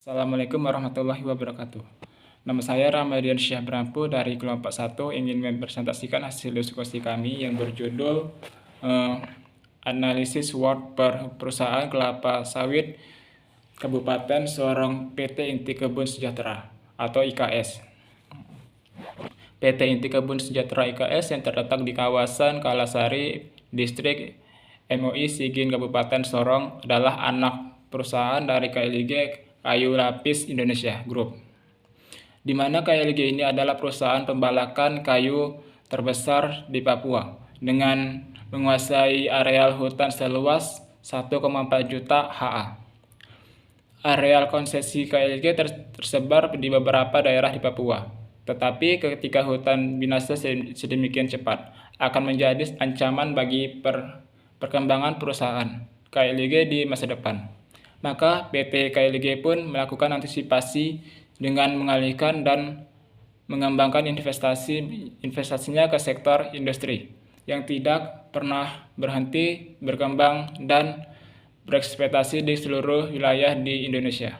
Assalamualaikum warahmatullahi wabarakatuh. Nama saya Ramadhan Syah Brampu dari kelompok 1 ingin mempresentasikan hasil diskusi kami yang berjudul Analisis SWOT per Perusahaan Kelapa Sawit Kabupaten Sorong PT Inti Kebun Sejahtera atau IKS. PT Inti Kebun Sejahtera IKS yang terletak di kawasan Kalasari, Distrik MUI Sigin, Kabupaten Sorong adalah anak perusahaan dari KLG Kayu Lapis Indonesia Group, di mana KLG ini adalah perusahaan pembalakan kayu terbesar di Papua dengan menguasai areal hutan seluas 1,4 juta ha. Areal konsesi KLG tersebar di beberapa daerah di Papua, tetapi ketika hutan binasa sedemikian cepat akan menjadi ancaman bagi perkembangan perusahaan KLG di masa depan. Maka PT KLG pun melakukan antisipasi dengan mengalihkan dan mengembangkan investasinya ke sektor industri yang tidak pernah berhenti berkembang dan berekspektasi di seluruh wilayah di Indonesia,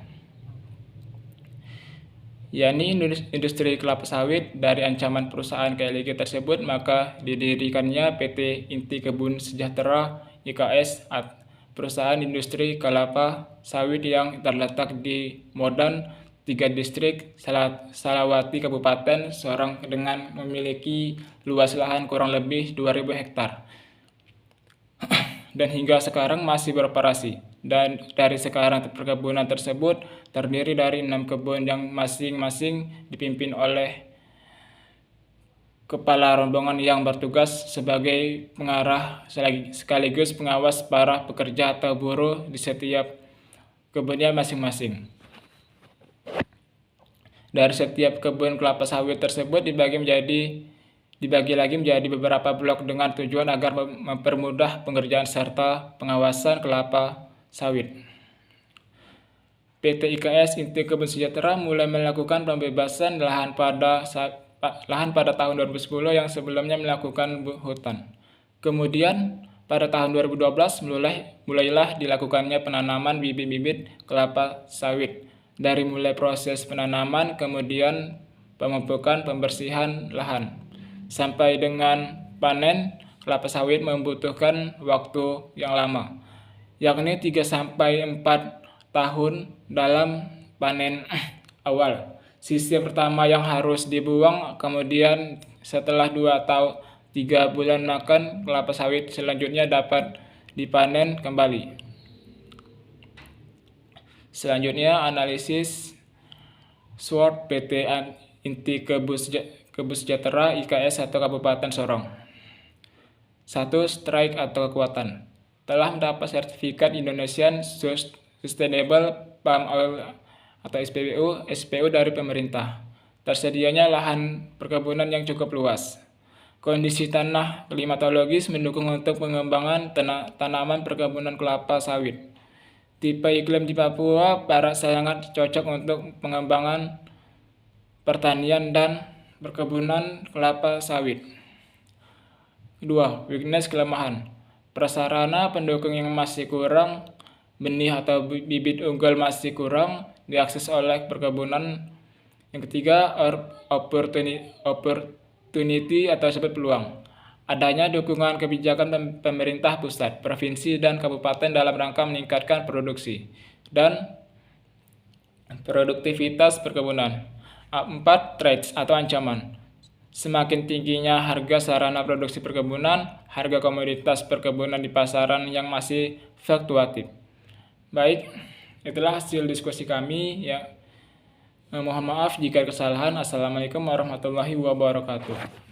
yakni industri kelapa sawit. Dari ancaman perusahaan KLG tersebut, maka didirikannya PT Inti Kebun Sejahtera IKS, perusahaan industri kelapa sawit yang terletak di Modan, 3 distrik Salawati, Kabupaten Sorong, dengan memiliki luas lahan kurang lebih 2.000 hektar dan hingga sekarang masih beroperasi. Dan dari sekarang perkebunan tersebut terdiri dari 6 kebun yang masing-masing dipimpin oleh kepala rombongan yang bertugas sebagai pengarah sekaligus pengawas para pekerja atau buruh di setiap kebunnya masing-masing. Dari setiap kebun kelapa sawit tersebut dibagi lagi menjadi beberapa blok dengan tujuan agar mempermudah pengerjaan serta pengawasan kelapa sawit. PT IKS Inti Kebun Sejahtera mulai melakukan pembebasan lahan pada tahun 2010 yang sebelumnya melakukan hutan. Kemudian pada tahun 2012 mulailah dilakukannya penanaman bibit-bibit kelapa sawit. Dari mulai proses penanaman, kemudian pemupukan, pembersihan lahan, sampai dengan panen, kelapa sawit membutuhkan waktu yang lama, yakni 3-4 tahun dalam panen awal. Sisi pertama yang harus dibuang, kemudian setelah 2 atau 3 bulan makan, kelapa sawit selanjutnya dapat dipanen kembali. Selanjutnya, analisis SWOT PT Inti Kebun Sejahtera IKS atau Kabupaten Sorong. 1. Strike atau kekuatan. Telah mendapat sertifikat Indonesian Sustainable Palm Oil atau SPU dari pemerintah. Tersedianya lahan perkebunan yang cukup luas. Kondisi tanah klimatologis mendukung untuk pengembangan tanaman perkebunan kelapa sawit. Tipe iklim di Papua sangat cocok untuk pengembangan pertanian dan perkebunan kelapa sawit. 2. Weakness, kelemahan. Prasarana pendukung yang masih kurang, benih atau bibit unggul masih kurang diakses oleh perkebunan. Yang ketiga, opportunity atau sebut peluang. Adanya dukungan kebijakan pemerintah pusat, provinsi, dan kabupaten dalam rangka meningkatkan produksi dan produktivitas perkebunan. 4. Threats atau ancaman. Semakin tingginya harga sarana produksi perkebunan, harga komoditas perkebunan di pasaran yang masih fluktuatif. Baik, itulah hasil diskusi kami ya. Mohon maaf jika kesalahan. Assalamualaikum warahmatullahi wabarakatuh.